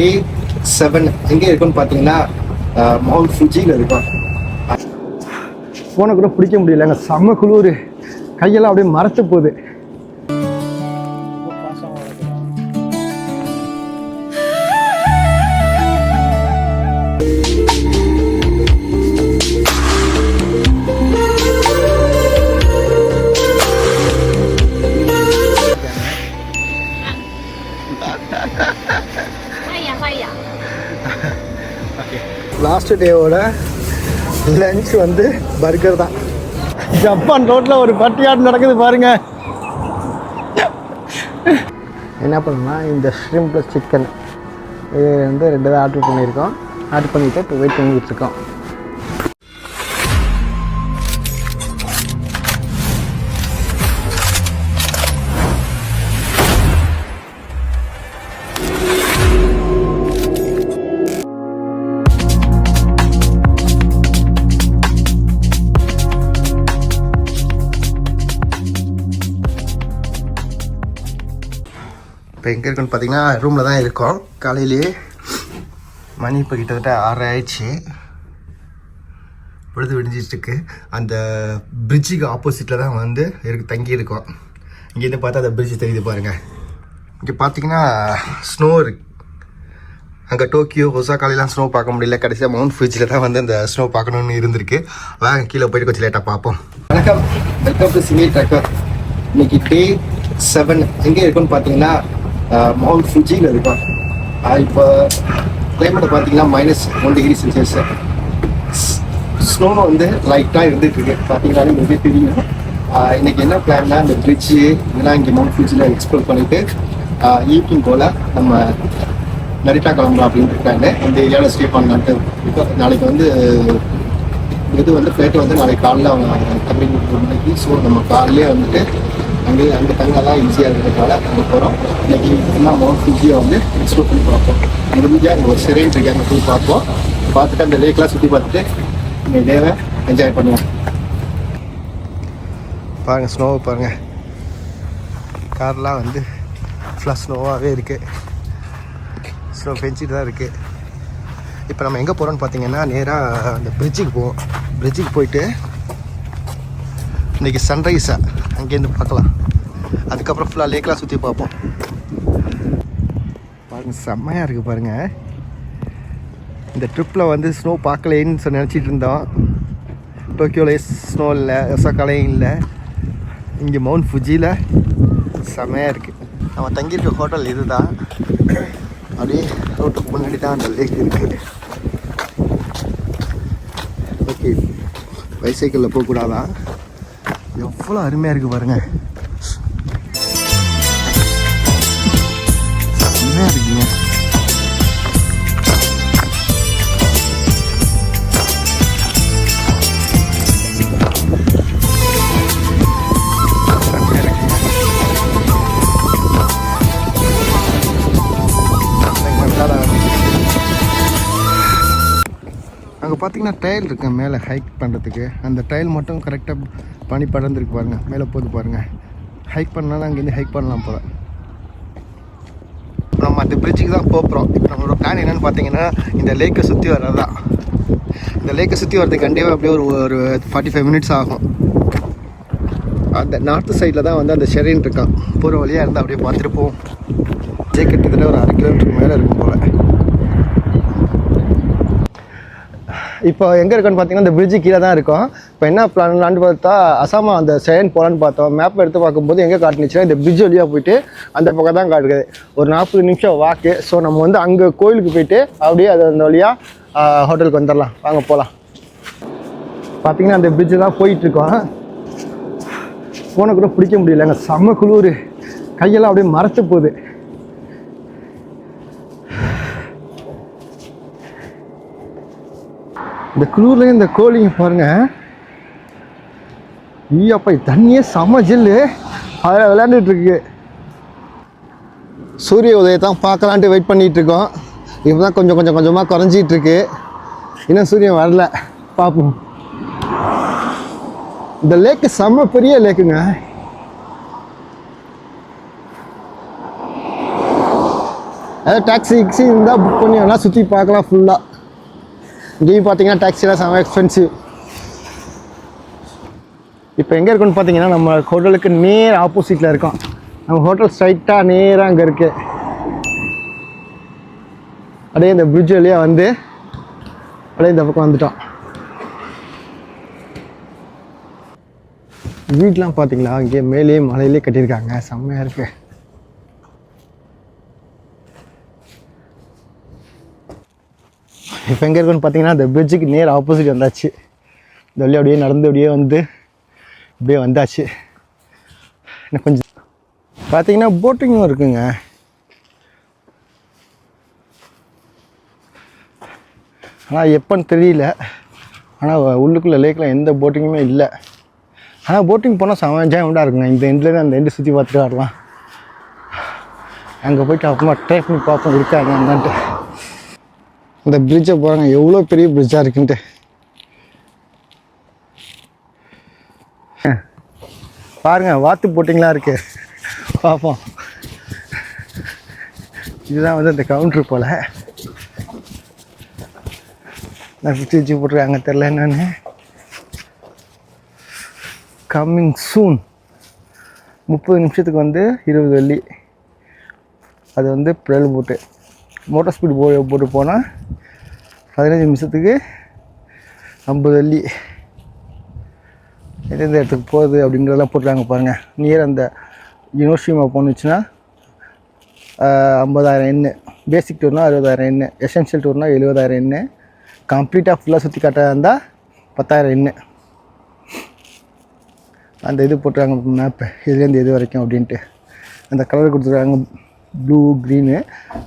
A7 எங்கே இருக்குன்னு பார்த்தீங்கன்னா மவுண்ட் ஃபுஜியில் இருக்கும். ஃபோனை கூட பிடிக்க முடியலங்க, செம்ம குளிர், கையெல்லாம் அப்படியே மரத்து போகுது. லாஸ்ட் டேவோட லஞ்ச் வந்து பர்கர் தான். ஜப்பான் ரோட்டில் ஒரு பட்டியாட்டு நடக்குது பாருங்க. என்ன பண்ணணும்னா இந்த ஷ்ரிம்ப் ப்ளஸ் சிக்கன் இது வந்து 2 தான் ஆர்டர் பண்ணியிருக்கோம். ஆர்டர் பண்ணிவிட்டு இப்போ வெயிட் பண்ணிக்கிட்டு இருக்கோம். இப்போ எங்கே இருக்குன்னு பார்த்தீங்கன்னா ரூமில் தான் இருக்கோம். காலையிலேயே மணி இப்போ கிட்டத்தட்ட 6 ஆயிடுச்சு. பொழுது விடிஞ்சிட்ருக்கு. அந்த பிரிட்ஜுக்கு ஆப்போசிட்டில் தான் வந்து தங்கியிருக்கோம். இங்கேருந்து பார்த்தா அந்த பிரிட்ஜ் தெரியுது பாருங்கள். இங்கே பார்த்தீங்கன்னா ஸ்னோ இருக்கு. அங்கே டோக்கியோ ஒசாகாலாம் ஸ்னோ பார்க்க முடியல. கடைசியாக மவுண்ட் ஃபுஜியில் தான் வந்து அந்த ஸ்னோ பார்க்கணுன்னு இருந்திருக்கு. வாங்க கீழே போயிட்டு கொஞ்சம் லேட்டாக பார்ப்போம். வணக்கம், வெல்கம் டு சினி ட்ராக்கர். இன்னைக்கு Day7 எங்கே இருக்குன்னு பார்த்தீங்கன்னா மவுண்ட் ஃபுஜியில் இருக்கும். இப்போ கிளைமேட்டை பார்த்தீங்கன்னா -1°C. ஸ்னோ வந்து லைட்டாக இருந்துகிட்ருக்கு. பார்த்தீங்கன்னாலே மிக தெரியும். இன்றைக்கி என்ன பிளான்னா இந்த பிரிட்ஜு இதெல்லாம் இங்கே மவுண்ட் ஃபுஜியில் எக்ஸ்ப்ளோர் பண்ணிவிட்டு ஈவினிங் போல் நம்ம நரிட்டா கிளம்பலாம் அப்படின்னு இருக்காங்க. இந்த ஏரியாவில் ஸ்டே பண்ணலான்ட்டு. இப்போ நாளைக்கு வந்து இது வந்து ஃப்ளைட்டு வந்து நாளைக்கு காலையில் தமிழ் மணிக்கு. ஸோ நம்ம காலையிலே வந்துட்டு அங்கே தங்கலாம் ஈஸியாக இருக்கிறதுனால அங்கே போகிறோம். இன்றைக்கி எல்லாம் மவுண்ட் ஃபுஜியை வந்து எக்ஸ்ப்ளோர் பண்ணி பார்ப்போம். முடிஞ்சால் அங்கே ஒரு சிறைன்னு இருக்கு, அங்கே போய் பார்ப்போம். பார்த்துட்டு அந்த லேக்கெலாம் சுற்றி பார்த்துட்டு இந்த டேவை என்ஜாய் பண்ணுவோம். பாருங்கள், ஸ்னோவை பாருங்கள். கார்லாம் வந்து ஃபுல்லாக ஸ்னோவாகவே இருக்குது. ஸ்னோ பெஞ்சிட்டு தான் இருக்குது. இப்போ நம்ம எங்கே போகிறோன்னு பார்த்தீங்கன்னா நேராக அந்த பிரிட்ஜுக்கு போவோம். பிரிட்ஜுக்கு போயிட்டு இன்றைக்கி சன்ரைஸை அங்கேருந்து பார்க்கலாம். அதுக்கப்புறம் ஃபுல்லாக லேக்கெலாம் சுற்றி பார்ப்போம். பாருங்கள், செம்மையாக இருக்குது பாருங்கள். இந்த ட்ரிப்பில் வந்து ஸ்னோ பார்க்கலேன்னு நினச்சிட்டு இருந்தோம். டோக்கியோவில் ஸ்னோ இல்லை, ஒசாகாலையும் இல்லை. இங்கே மவுண்ட் ஃபுஜியில் செம்மையாக இருக்குது. நம்ம தங்கியிருக்க ஹோட்டல் இது தான். அப்படியே ரோட்டுக்கு முன்னாடி தான் அந்த லேக் இருக்குது. ஓகே, பைசைக்கிளில் போகக்கூடாதான். எவ்வளோ அருமையாக இருக்குது பாருங்கள். செம்மையாக இருக்குங்க. அங்கே பார்த்தீங்கன்னா டைல் இருக்கு மேலே ஹைக் பண்ணுறதுக்கு. அந்த டைல் மட்டும் கரெக்டாக பனி படர்ந்துருக்கு பாருங்கள். மேலே போது பாருங்கள். ஹைக் பண்ணாலும் அங்கேருந்து ஹைக் பண்ணலாம் போல். நம்ம அந்த பிரிட்ஜுக்கு தான் போகிறோம். இப்போ நம்மளோட பிளான் என்னென்னு பார்த்தீங்கன்னா இந்த லேக்கை சுற்றி வர்றது தான். இந்த லேக்கை சுற்றி வரதுக்கு கண்டிப்பாக அப்படியே ஒரு 45 மினிட்ஸ் ஆகும். அந்த நார்த்து சைடில் தான் வந்து அந்த ஷெரின் இருக்கான். போகிற வழியாக இருந்தால் அப்படியே பார்த்துட்டு போவோம். கிட்டத்தட்ட ஒரு 1/2 கிலோமீட்டருக்கு மேலே இருக்கும் போல். இப்போ எங்கே இருக்குன்னு பார்த்தீங்கன்னா இந்த பிரிட்ஜு கீழே தான் இருக்கும். இப்போ என்ன பிளான்லான்னு பார்த்தா அசாமா அந்த ஷெரின் போகலான்னு பார்த்தோம். மேப் எடுத்து பார்க்கும்போது எங்கே காட்டுனுச்சுன்னா இந்த பிரிட்ஜ் வழியாக போயிட்டு அந்த பக்கம் தான் காட்டுக்குது. ஒரு 40 நிமிஷம் வாக்கு. ஸோ நம்ம வந்து அங்கே கோயிலுக்கு போயிட்டு அப்படியே அது அந்த வழியாக ஹோட்டலுக்கு வந்துடலாம். வாங்க போகலாம். பார்த்தீங்கன்னா அந்த பிரிட்ஜு தான் போயிட்டுருக்கோம். ஃபோனை கூட பிடிக்க முடியலங்க, செம்ம குளிர், கையெல்லாம் அப்படியே மரத்து போகுது. இந்த குளூர்லேயும் இந்த கோழிங்க பாருங்கள். ஈயப்பா, தண்ணியே செம்ம ஜில்லு. அதில் விளையாண்டுட்டுருக்கு. சூரிய உதயத்தான் பார்க்கலான்ட்டு வெயிட் பண்ணிகிட்ருக்கோம். இப்போ தான் கொஞ்சமாக குறைஞ்சிட்ருக்கு. இன்னும் சூரியன் வரல, பார்ப்போம். இந்த லேக்கு செம்ம பெரிய லேக்குங்க. அதாவது டாக்ஸி இருந்தால் புக் பண்ணி வேணால் சுற்றி பார்க்கலாம் ஃபுல்லாக. இங்கேயும் பார்த்தீங்கன்னா டாக்ஸிலாம் செம்ம எக்ஸ்பென்சிவ். இப்போ எங்கே இருக்குன்னு பார்த்தீங்கன்னா நம்ம ஹோட்டலுக்கு நேர் ஆப்போசிட்டில் இருக்கோம். நம்ம ஹோட்டல் ஸ்ட்ரைட்டாக நேராக அங்கே இருக்குது. அப்படியே இந்த பிரிட்ஜ் வழியாக வந்து அப்படியே இந்த பக்கம் வந்துட்டோம். வீட்லாம் பார்த்தீங்களா இங்கே மேலேயே மலையிலே கட்டியிருக்காங்க, செம்மையாக இருக்குது. இப்போ எங்கே இருக்குன்னு பார்த்தீங்கன்னா இந்த பிரிட்ஜுக்கு நேர் ஆப்போசிட் வந்தாச்சு. இந்த வழி அப்படியே நடந்து அப்படியே வந்து அப்படியே வந்தாச்சு. இன்னும் கொஞ்சம் பார்த்தீங்கன்னா போட்டிங்கும் இருக்குங்க. ஆனால் எப்போன்னு தெரியல. ஆனால் உள்ளுக்குள்ளே லேக்கில் எந்த போட்டிங்குமே இல்லை. ஆனால் போட்டிங் போனால் செம என்ஜாய்மெண்ட்டாக இருக்குங்க. இந்த எண்ட்லேருந்து அந்த எண்டு சுற்றி பார்த்துட்டு வரலாம். அங்கே போய்ட்டு அப்புறமா ட்ரை பண்ணி பார்ப்போம் இருக்காங்க என்னான்ட்டு. இந்த பிரிட்ஜை போகிறாங்க, எவ்வளோ பெரிய பிரிட்ஜாக இருக்குன்ட்டு. பாருங்கள், வாத்து போட்டிங்களாம் இருக்குது, பார்ப்போம். இதுதான் வந்து அந்த கவுண்ட்ரு போல். நான் ஃபிஃப்டி போட்டிருக்காங்க, தெரில என்னன்னு. Coming soon. 30 நிமிஷத்துக்கு வந்து 20 வெள்ளி. அது வந்து பிரெல் போட்டு மோட்டார் ஸ்பீடு போட்டு போனால் 15 நிமிஷத்துக்கு 50 வெள்ளி. எந்தெந்த இடத்துக்கு போகுது அப்படிங்கிறதெல்லாம் போட்டுருக்காங்க பாருங்கள். நியர் அந்த யூனிவர்சிட்டி போணுச்சுன்னா 50,000 எண்ணு, பேசிக் டூர்னால் 60,000 எண்ணு, எசென்ஷியல் டூர்னால் 70,000 எண்ணு, கம்ப்ளீட்டாக ஃபுல்லாக சுற்றி காட்டாக இருந்தால் 10,000 எண்ணு. அந்த இது போட்டுருக்காங்க மேப்பு, இதுலேருந்து எது வரைக்கும் அப்படின்ட்டு. அந்த கலர் கொடுத்துருக்காங்க, ப்ளூ க்ரீனு.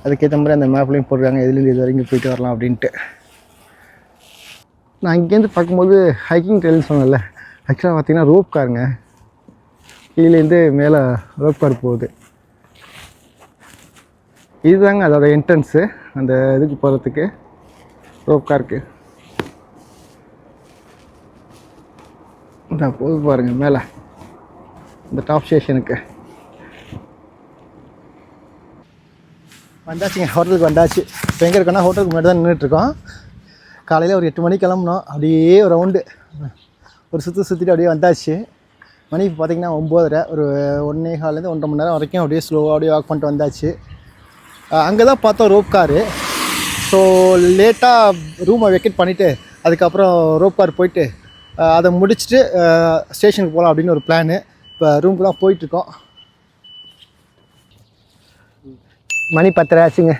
அதுக்கேற்ற மாதிரி அந்த மேப்லேயும் போட்டுருக்காங்க எதுலேருந்து இது வரைக்கும் போயிட்டு வரலாம் அப்படின்ட்டு. நான் இங்கேருந்து பார்க்கும்போது ஹைக்கிங் ட்ரெயில்னு சொன்னேன்ல, ஆக்சுவலாக பார்த்திங்கன்னா ரோப் காருங்க. கீழேருந்து மேலே ரோப் கார் போகுது. இதுதாங்க அதோட என்ட்ரன்ஸு, அந்த இதுக்கு போகிறதுக்கு ரோப் காருக்கு. நான் போது பாருங்கள் மேலே இந்த டாப் ஸ்டேஷனுக்கு வந்தாச்சுங்க. ஹோட்டலுக்கு வந்தாச்சு. இப்போ எங்கே இருக்கோன்னா ஹோட்டலுக்கு முன்னாடி தான் நின்றுட்டுருக்கோம். காலையில் ஒரு 8 மணிக்கு கிளம்புனோம். அப்படியே ஒரு ரவுண்டு ஒரு சுற்றிட்டு அப்படியே வந்தாச்சு. மணி இப்போ பார்த்திங்கன்னா 9:30. ஒரு 1.25 1.5 மணி நேரம் வரைக்கும் அப்படியே ஸ்லோவாக அப்படியே வாக் பண்ணிட்டு வந்தாச்சு. அங்கே தான் பார்த்தோம் ரோப் காரு. ஸோ லேட்டாக ரூமை வெக்கேட் பண்ணிவிட்டு அதுக்கப்புறம் ரோப் கார் போயிட்டு அதை முடிச்சுட்டு ஸ்டேஷனுக்கு போகலாம் அப்படின்னு ஒரு பிளானு. இப்போ ரூமுக்கு தான் போயிட்டுருக்கோம். மணி 10:30 ஆச்சுங்க.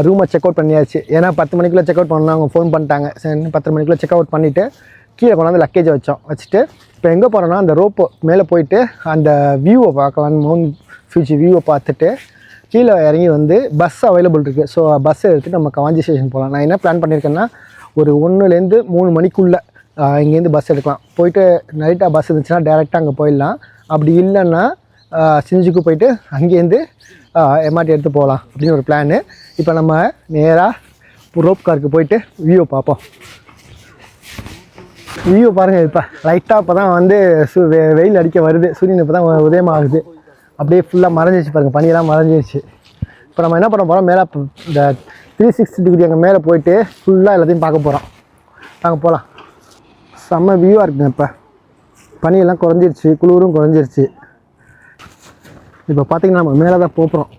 ரூமை செக் அவுட் பண்ணியாச்சு. ஏன்னா 10 மணிக்குள்ளே செக் அவுட் பண்ணலாம், அவங்க ஃபோன் பண்ணிட்டாங்க. சரி 10 மணிக்குள்ளே செக் அவுட் பண்ணிவிட்டு கீழே கொண்டாந்து லக்கேஜை வச்சுட்டு இப்போ எங்கே போகிறோன்னா அந்த ரோப்பு மேலே போயிட்டு அந்த வியூவை பார்க்கலான்னு, மவுண்ட் ஃபியூச்சி வியூவை பார்த்துட்டு கீழே இறங்கி வந்து பஸ் அவைலபிள் இருக்குது. ஸோ பஸ்ஸை எடுத்துகிட்டு நம்ம காஞ்சி ஸ்டேஷன் போகலாம். நான் என்ன பிளான் பண்ணியிருக்கேன்னா ஒரு 1லேருந்து 3 மணிக்குள்ளே இங்கேருந்து பஸ் எடுக்கலாம். போயிட்டு நைட்டாக பஸ் இருந்துச்சுன்னா டேரெக்டாக அங்கே போயிடலாம். அப்படி இல்லைன்னா சிஞ்சுக்கு போயிட்டு அங்கேருந்து எம்ஆர்டி எடுத்து போகலாம் அப்படின்னு ஒரு பிளானு. இப்போ நம்ம நேராக ரோப் காருக்கு போயிட்டு வியூவை பார்ப்போம். வியூ பாருங்கள். இப்போ லைட்டாக இப்போ தான் வந்து வெயில் அடிக்க வருது. சூரியன் இப்போ தான் உதயமாகுது. அப்படியே ஃபுல்லாக மறைஞ்சிச்சு பாருங்கள், பனியெல்லாம் மறைஞ்சிருச்சு. இப்போ நம்ம என்ன பண்ண போகிறோம், மேலே இந்த 360 டிகிரி அங்கே மேலே போயிட்டு ஃபுல்லாக எல்லாத்தையும் பார்க்க போகிறோம். நாங்கள் போகலாம். செம்ம வியூவாக இருக்குங்க. இப்போ பனியெல்லாம் குறைஞ்சிருச்சு, குளிரும் குறைஞ்சிருச்சு. இப்போ பார்த்திங்கன்னா நம்ம மேலே தான் போகிறோம்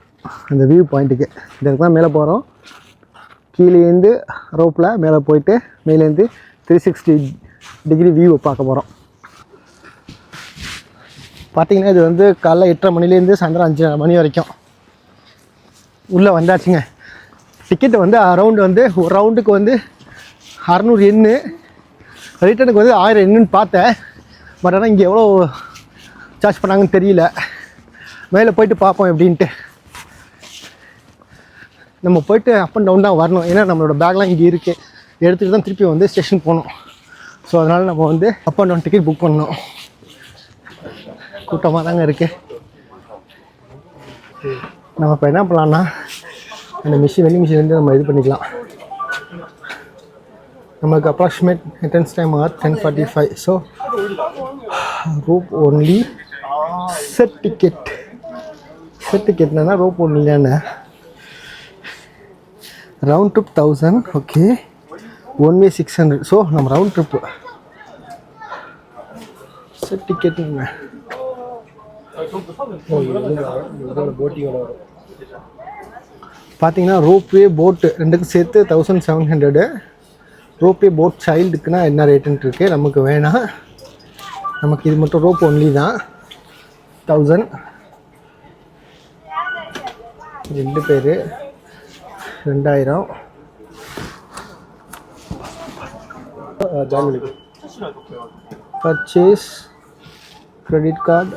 அந்த வியூ பாயிண்ட்டுக்கு. இந்த இடத்துல தான் மேலே போகிறோம். கீழேருந்து ரோப்பில் மேலே போயிட்டு மேலேருந்து 360 டிகிரி வியூவை பார்க்க போகிறோம். பார்த்திங்கன்னா இது வந்து காலைல 8:30 மணிலேருந்து சாயந்தரம் 5 மணி வரைக்கும் உள்ளே வந்தாச்சுங்க. டிக்கெட்டு வந்து அரௌண்டு வந்து ஒரு ரவுண்டுக்கு வந்து 600 எண்ணு, ரிட்டனுக்கு வந்து 1000 எண்ணுன்னு பார்த்தேன். பட் ஆனால் இங்கே எவ்வளோ சார்ஜ் பண்ணாங்கன்னு தெரியல. மேலே போயிட்டு பார்ப்போம் எப்படின்ட்டு. நம்ம போயிட்டு அப் அண்ட் டவுன் தான் வரணும். ஏன்னா நம்மளோட பேக்லாம் இங்கே இருக்குது. எடுத்துகிட்டு தான் திருப்பி வந்து ஸ்டேஷன் போகணும். ஸோ அதனால் நம்ம வந்து up and down ticket book பண்ணணும். கூட்டமாக தாங்க இருக்குது. நம்ம இப்போ என்ன பண்ணலான்னா அந்த வெள்ளி மிஷின் வந்து நம்ம இது பண்ணிக்கலாம். நமக்கு approximate entrance time are 10:45. So rope only set டிக்கெட்னா ரோப் ஒன்லியானே round trip 1000. Okay, 1 way 600. So நம்ம ரவுண்ட் ட்ரிப்பு சார் டிக்கெட்டுங்க. பார்த்தீங்கன்னா ரோப்வே போட்டு ரெண்டுக்கும் சேர்த்து 1700. ரோப்வே போட் சைல்டுக்குன்னா என்ன ரேட்டுன்ட்டு இருக்குது. நமக்கு வேணாம், நமக்கு இது மட்டும் ரோப் ஒன்லி தான். 1000 2 பேர் 2000. Purchase credit card.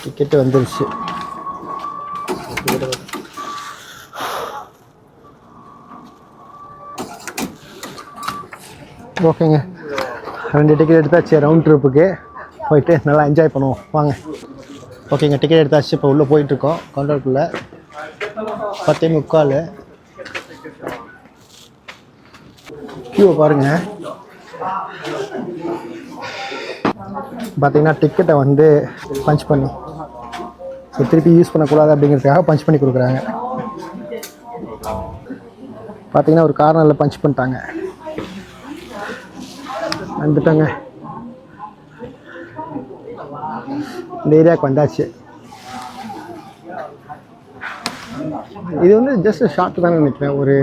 டிக்கெட்டு வந்துருச்சு. ஓகேங்க, 2 டிக்கெட் எடுத்தாச்சு. ரவுண்ட் ட்ரிப்புக்கு போயிட்டு நல்லா என்ஜாய் பண்ணுவோம் வாங்க. ஓகேங்க, டிக்கெட் எடுத்தாச்சு. இப்போ உள்ளே போயிட்டுருக்கோம் கவுண்டருக்குள்ளே. 10:45. கியூவை பாருங்கள். பார்த்தீங்கன்னா டிக்கெட்டை வந்து பஞ்ச் பண்ணி திருப்பி யூஸ் பண்ணக்கூடாது அப்படிங்கிறதுக்காக பஞ்ச் பண்ணி கொடுக்குறாங்க. பார்த்தீங்கன்னா ஒரு கார்னரில் பஞ்ச் பண்ணிட்டாங்க. வந்துட்டாங்க, இந்த ஏரியாவுக்கு வந்தாச்சு. இது வந்து ஜஸ்ட் ஷார்ட் தான் நினைக்கிறேன். ஒரு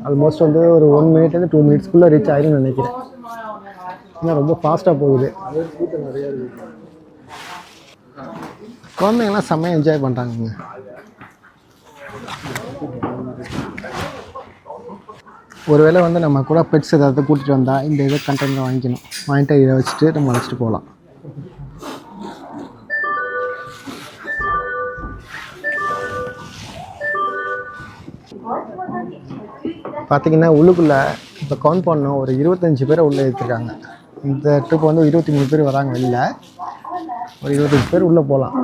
ஆல்மோஸ்ட் வந்து ஒரு 1 மினிட்லேருந்து 2 மினிட்ஸ்க்குள்ளே ரீச் ஆகிடும்னு நினைக்கிறேன். ஏன்னா ரொம்ப ஃபாஸ்ட்டாக போகுது. குழந்தைங்களாம் செம்மையாக என்ஜாய் பண்ணுறாங்க. ஒருவேளை வந்து நம்ம கூட பெட்ஸ் ஏதாவது கூட்டிகிட்டு வந்தால் இந்த இதை கண்டெய்னர் வாங்கிட்டு இதை வச்சுட்டு நம்ம அழைச்சிட்டு போகலாம். பார்த்தீங்கன்னா உள்ளுக்குள்ளே இப்போ கவுண்ட் பண்ணோம், ஒரு 25 பேரை உள்ளே எடுத்துருக்காங்க. இந்த ட்ரிப் வந்து 23 பேர் வராங்க வெளில. ஒரு 25 பேர் உள்ளே போகலாம்.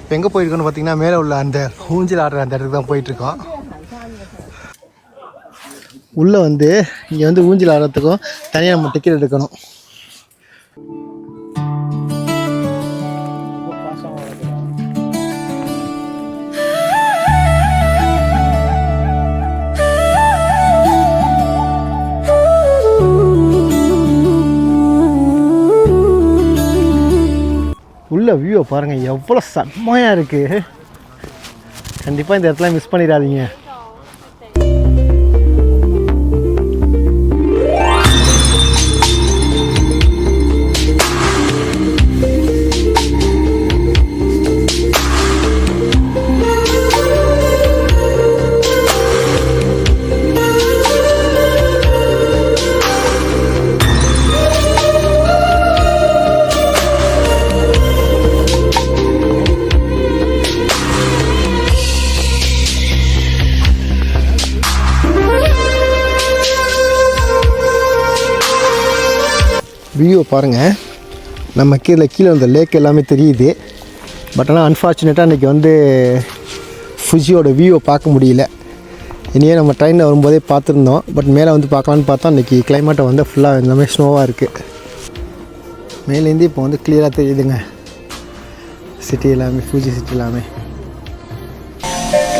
இப்போ எங்கே போயிருக்கோன்னு பார்த்தீங்கன்னா மேலே உள்ள அந்த ஊஞ்சல் ஆடுற அந்த இடத்துக்கு தான் போயிட்டுருக்கோம். உள்ளே வந்து இங்கே வந்து ஊஞ்சல் ஆடுறதுக்கும் தனியாக நம்ம டிக்கெட் எடுக்கணும். உள்ள வியூவை பாருங்கள், எவ்வளோ செம்மையாக இருக்குது. கண்டிப்பாக இந்த இடத்துல மிஸ் பண்ணிடாதீங்க. வியூவை பாருங்கள், நம்ம கீழே அந்த லேக் எல்லாமே தெரியுது. பட் ஆனால் அன்ஃபார்ச்சுனேட்டாக இன்றைக்கி வந்து ஃபுஜியோட வியூவை பார்க்க முடியல. இனியே நம்ம ட்ரெயினில் வரும்போதே பார்த்துருந்தோம். பட் மேலே வந்து பார்க்கலான்னு பார்த்தா இன்றைக்கி கிளைமேட்டை வந்து ஃபுல்லாக எல்லாமே ஸ்னோவாக இருக்குது. மேலேருந்து இப்போ வந்து கிளியராக தெரியுதுங்க சிட்டி எல்லாமே, ஃபுஜி சிட்டி எல்லாமே.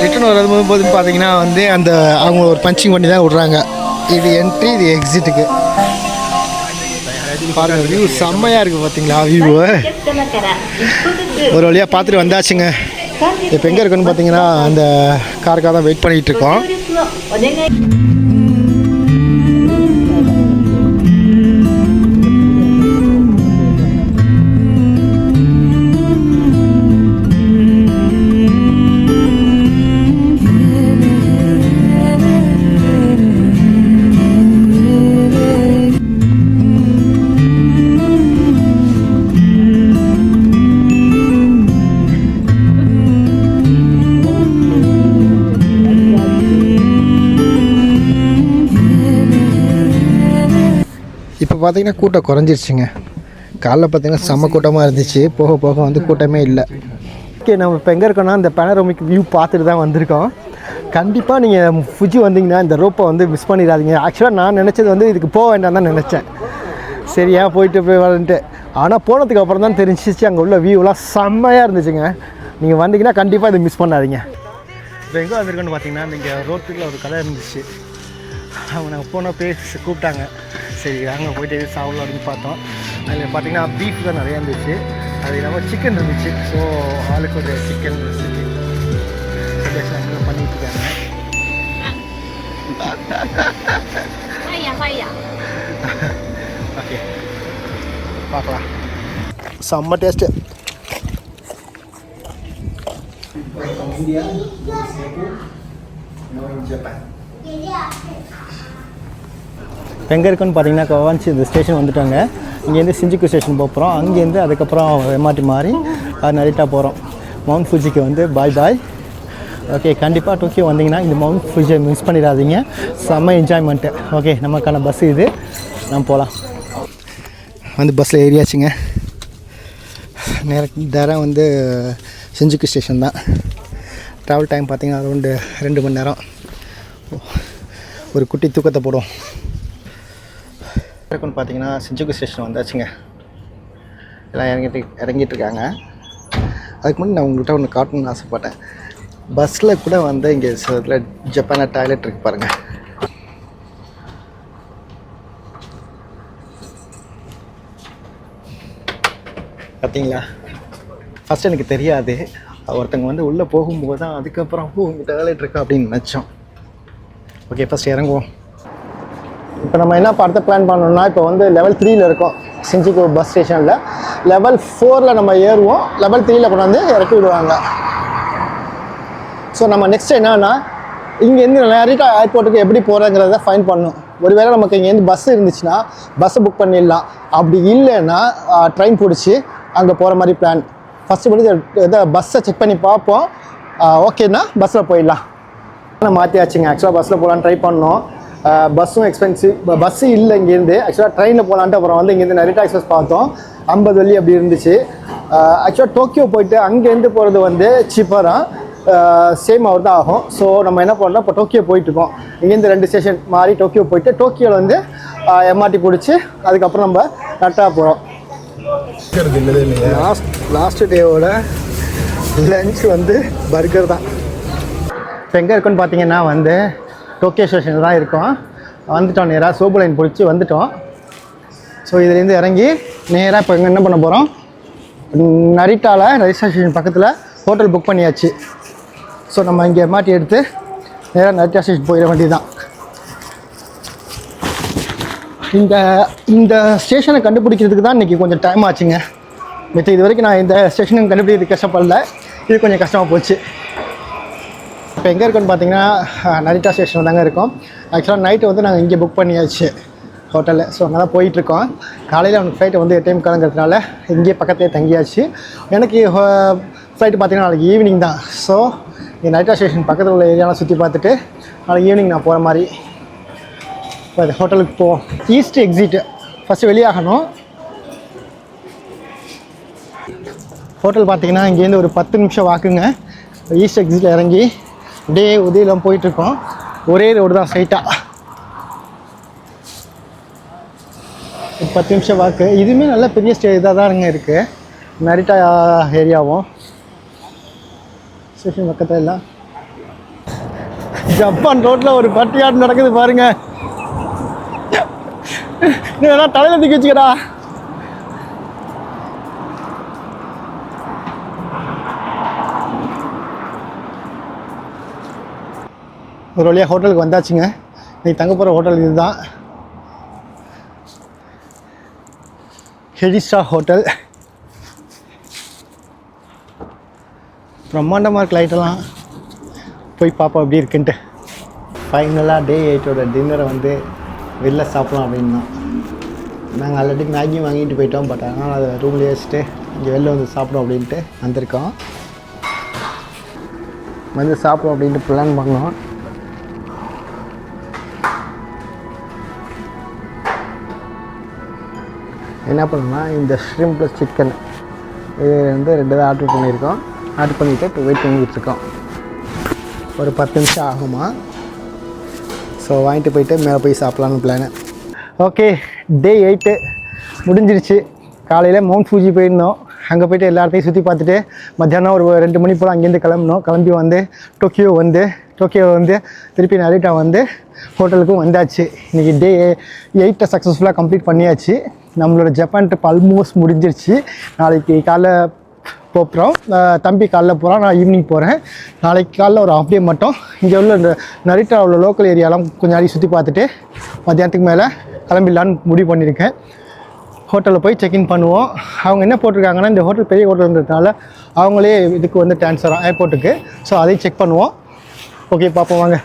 ரிட்டர்ன் வரும்போது பார்த்தீங்கன்னா வந்து அந்த அவங்க ஒரு பஞ்சிங் பண்ணி தான் விட்றாங்க. இது என்ட்ரி, இது எக்ஸிட்டுக்கு. பாருங்கள் வியூ செம்மையாக இருக்குது பார்த்தீங்களா வியூவு. ஒரு வழியாக பார்த்துட்டு வந்தாச்சுங்க. இப்போ எங்கே இருக்குன்னு பார்த்தீங்கன்னா அந்த காருக்காக தான் வெயிட் பண்ணிகிட்டு இருக்கோம். பார்த்தீங்கன்னா கூட்டம் குறைஞ்சிருச்சுங்க. காலைல பார்த்தீங்கன்னா செம்ம கூட்டமாக இருந்துச்சு, போக போக வந்து கூட்டமே இல்லை. ஓகே, நம்ம இப்போ எங்கே இருக்கோம்னா இந்த பேனரோமிக் வியூ பார்த்துட்டு தான் வந்திருக்கோம். கண்டிப்பாக நீங்கள் ஃபுஜி வந்தீங்கன்னா இந்த ரோப்பை வந்து மிஸ் பண்ணிடாதீங்க. ஆக்சுவலாக நான் நினச்சது வந்து இதுக்கு போக வேண்டாம் தான் நினச்சேன், சரியா போயிட்டு போய் வரன்ட்டு. ஆனால் போனதுக்கு அப்புறம் தான் தெரிஞ்சிச்சு அங்கே உள்ள வியூலாம் செம்மையாக இருந்துச்சுங்க. நீங்கள் வந்தீங்கன்னா கண்டிப்பாக இதை மிஸ் பண்ணாதீங்க. இப்போ எங்கே வந்திருக்கோன்னு பார்த்தீங்கன்னா இங்கே ரோட்டுக்குள்ள ஒரு கடை இருந்துச்சு. அவங்க நாங்கள் போனால் பேசி கூப்பிட்டாங்க, சரி அங்கே போய்ட்டு எது சாப்பிடலாம் அப்படின்னு பார்த்தோம். அதில் பார்த்தீங்கன்னா பீஃப் தான் நிறையா இருந்துச்சு, அது இல்லாமல் சிக்கன் இருந்துச்சு. ஸோ ஆளுக்கு ஒரு சிக்கன் ரெசிபி பண்ணிட்டு இருக்காங்க. ஓகே பார்க்கலாம். செம்ம டேஸ்ட்டு. India, Japan. எங்கே இருக்குன்னு பார்த்தீங்கன்னா கவான்சி இந்த ஸ்டேஷன் வந்துட்டாங்க. இங்கேருந்து சிஞ்சுக்கு ஸ்டேஷன் போகிறோம். அங்கேருந்து அதுக்கப்புறம் எம்ஆர்டி மாறி நரிட்டா போகிறோம். மவுண்ட் ஃபுஜிக்கு வந்து பாய் பாய். ஓகே, கண்டிப்பாக டோக்கியோ வந்தீங்கன்னா இந்த மவுண்ட் ஃபுஜியை மிஸ் பண்ணிடாதீங்க, செம்ம என்ஜாய்மெண்ட்டு. ஓகே, நமக்கான பஸ் இது, நம்ம போகலாம். வந்து பஸ்ஸில் ஏறியாச்சுங்க. நேரம் வந்து சிஞ்சுக்கு ஸ்டேஷன் தான். ட்ராவல் டைம் பார்த்திங்கன்னா அரௌண்டு 2 மணி நேரம். ஒரு குட்டி தூக்கத்தை போடும். இருக்குன்னு பார்த்தீங்கன்னா சிஞ்சுக்கு ஸ்டேஷன் வந்தாச்சுங்க. எல்லாம் இறங்கிட்டு இருக்காங்க. அதுக்கு முன்னாடி நான் உங்கள்கிட்ட ஒன்று காட்டணும்னு ஆசைப்பட்டேன். பஸ்ஸில் கூட வந்து இங்கே இதில் ஜப்பான டாய்லெட் இருக்குது பாருங்கள். பார்த்தீங்களா, ஃபஸ்ட்டு எனக்கு தெரியாது. ஒருத்தங்க வந்து உள்ளே போகும்போது தான் அதுக்கப்புறம் இங்கே டாய்லெட் இருக்கா அப்படின்னு நினச்சோம். ஓகே, ஃபஸ்ட் இறங்குவோம். இப்போ நம்ம என்ன பார்த்து பிளான் பண்ணோம்னா, இப்போ வந்து லெவல் 3ல் இருக்கோம் சிஞ்சுக்கு பஸ் ஸ்டேஷனில். லெவல் 4ல் நம்ம ஏறுவோம், லெவல் 3ல் கொண்டு வந்து இறக்கி விடுவாங்க. ஸோ நம்ம நெக்ஸ்ட் என்னன்னா, இங்கேருந்து நரிட்டா ஏர்போர்ட்டுக்கு எப்படி போகிறங்கிறத ஃபைன் பண்ணணும். ஒருவேளை நமக்கு இங்கேருந்து பஸ் இருந்துச்சுன்னா பஸ்ஸை புக் பண்ணிடலாம். அப்படி இல்லைன்னா ட்ரெயின் பிடிச்சி அங்கே போகிற மாதிரி பிளான். ஃபஸ்ட்டு வந்து இதை பஸ்ஸை செக் பண்ணி பார்ப்போம். ஓகேன்னா பஸ்ஸில் போயிடலாம். மாற்றியாச்சுங்க. ஆக்சுவலாக பஸ்ஸில் போகலான்னு ட்ரை பண்ணோம். பஸ்ஸும் எக்ஸ்பென்சிவ். பஸ்ஸு இல்லை இங்கேருந்து. ஆக்சுவலாக ட்ரெயினில் போகலான்ட்டு அப்புறம் வந்து இங்கேருந்து நரிட்டா எக்ஸ்பிரஸ் பார்த்தோம். 50 வெள்ளி அப்படி இருந்துச்சு. ஆக்சுவலாக டோக்கியோ போயிட்டு அங்கேருந்து போகிறது வந்து சீப்பராக சேம் அவர் தான் ஆகும். ஸோ நம்ம என்ன பண்ணோம், இப்போ டோக்கியோ போயிட்டுருக்கோம். இங்கேருந்து 2 ஸ்டேஷன் மாறி டோக்கியோ போயிட்டு டோக்கியோவில் வந்து எம்ஆர்டி பிடிச்சி அதுக்கப்புறம் நம்ம கரெக்டாக போகிறோம். லாஸ்ட் டேவோட லன்ச் வந்து பர்கர் தான். இப்போ எங்கே இருக்குன்னு பார்த்தீங்கன்னா வந்து டோக்கியோ ஸ்டேஷனில் தான் இருக்கோம். வந்துட்டோம், நேராக சோப்பு லைன் பிடிச்சி வந்துட்டோம். ஸோ இதுலேருந்து இறங்கி நேராக இப்போ என்ன பண்ண போகிறோம், நரிட்டாவில் ரயில்வே ஸ்டேஷன் பக்கத்தில் ஹோட்டல் புக் பண்ணியாச்சு. ஸோ நம்ம இங்கே எம்ஆர்டி எடுத்து நேராக நரிட்டா ஸ்டேஷன் போயிட வேண்டியதுதான். இந்த ஸ்டேஷனை கண்டுபிடிக்கிறதுக்கு தான் இன்றைக்கி கொஞ்சம் டைம் ஆச்சுங்க. மற்ற இது வரைக்கும் நான் இந்த ஸ்டேஷனுக்கு கண்டுபிடிக்கிறது கஷ்டப்படல, இது கொஞ்சம் கஷ்டமாக போச்சு. இப்போ எங்கே இருக்கோன்னு பார்த்தீங்கன்னா நரிட்டா ஸ்டேஷனில் தாங்க இருக்கோம். ஆக்சுவலாக நைட்டு வந்து நாங்கள் இங்கே புக் பண்ணியாச்சு ஹோட்டலில். ஸோ அங்கே தான் போயிட்டுருக்கோம். காலையில் அவனுக்கு ஃப்ளைட்டை வந்து 8 டைம் கிளம்புறதுனால இங்கேயே பக்கத்துலேயே தங்கியாச்சு. எனக்கு ஃப்ளைட்டு பார்த்தீங்கன்னா நாளைக்கு ஈவினிங் தான். ஸோ இங்கே நரிட்டா ஸ்டேஷன் பக்கத்தில் உள்ள ஏரியாலாம் சுற்றி பார்த்துட்டு நாளைக்கு ஈவினிங் நான் போகிற மாதிரி அது ஹோட்டலுக்கு போவோம். ஈஸ்ட் எக்ஸிட்டு ஃபஸ்ட்டு வெளியாகணும். ஹோட்டல் பார்த்தீங்கன்னா இங்கேருந்து ஒரு 10 நிமிஷம் வாக்குங்க. ஈஸ்ட் எக்ஸிட்டில் இறங்கி அப்படியே உதயலாம் போயிட்டுருக்கோம். ஒரே ரோடு தான் ஸ்ட்ரைட்டாக. 10 நிமிஷம் வாக்கு. இதுவுமே நல்ல பெரிய இதாக தானுங்க இருக்குது. நரிட்டா ஏரியாவும் ஸ்டேஷன் பக்கத்தில் எல்லாம். ஜப்பான் ரோட்டில் ஒரு பட்டியாட்டு நடக்குது பாருங்கள். நீ வேணா தலையில் தூக்கி வச்சுக்கடா. ஒரு வழியாக ஹோட்டலுக்கு வந்தாச்சுங்க. நீ தங்க போகிற ஹோட்டல் இதுதான், ஹெடிஸ்டா ஹோட்டல். பிரம்மாண்டமாக இருக்கு, லைட்டெல்லாம் போய் பார்ப்போம் எப்படி இருக்குன்ட்டு. ஃபைனலாக டே 8ஓட டின்னரை வந்து வெளில சாப்பிட்லாம் அப்படின்னா நாங்கள் ஆல்ரெடி மேகி வாங்கிட்டு போயிட்டோம். பட் அதனால் அதை ரூம்லேயே வச்சுட்டு இங்கே வெளில வந்து சாப்பிடும் அப்படின்ட்டு வந்திருக்கோம். வந்து சாப்பிடும் அப்படின்ட்டு பிளான் பண்ணோம். என்ன பண்ணணும்னா இந்த ஷ்ரிம்ப் ப்ளஸ் சிக்கன் இது வந்து 2 தான் ஆர்டர் பண்ணியிருக்கோம். ஆர்டர் பண்ணிவிட்டு இப்போ வெயிட் பண்ணிக்கிட்டு இருக்கோம். ஒரு 10 நிமிஷம் ஆகுமா. ஸோ வாங்கிட்டு போயிட்டு மேலே போய் சாப்பிட்லான்னு பிளானு. ஓகே, டே 8 முடிஞ்சிருச்சு. காலையில் மவுண்ட் ஃபூஜி போயிருந்தோம். அங்கே போய்ட்டு எல்லா இடத்தையும் சுற்றி பார்த்துட்டு மத்தியானம் ஒரு 2 மணி போல் அங்கேருந்து கிளம்பி வந்து டோக்கியோ வந்து திருப்பி நரிட்டா வந்து ஹோட்டலுக்கும் வந்தாச்சு. இன்றைக்கி டே 8 சக்ஸஸ்ஃபுல்லாக கம்ப்ளீட் பண்ணியாச்சு. நம்மளோட ஜப்பான் ட்ரிப் ஆல்மோஸ்ட் முடிஞ்சிருச்சு. நாளைக்கு காலைல போகிறோம். தம்பி காலைல போகிறான், நான் ஈவினிங் போகிறேன். நாளைக்கு காலைல ஒரு ஹாஃப் டே மட்டும் இங்கே உள்ள இந்த நரிட்டா உள்ள லோக்கல் ஏரியாலாம் கொஞ்சம் நாளைக்கு சுற்றி பார்த்துட்டு மத்தியானத்துக்கு மேலே கிளம்பிடலான்னு முடிவு பண்ணியிருக்கேன். ஹோட்டலில் போய் செக்இன் பண்ணுவோம். அவங்க என்ன போட்டிருக்காங்கன்னா, இந்த ஹோட்டல் பெரிய ஹோட்டல்ன்றதுனால அவங்களே இதுக்கு வந்து ட்ரான்ஸ்ஃபர் ஏர்போர்ட்டுக்கு. ஸோ அதையும் செக் பண்ணுவோம். ஓகே, பார்ப்போம் வாங்க.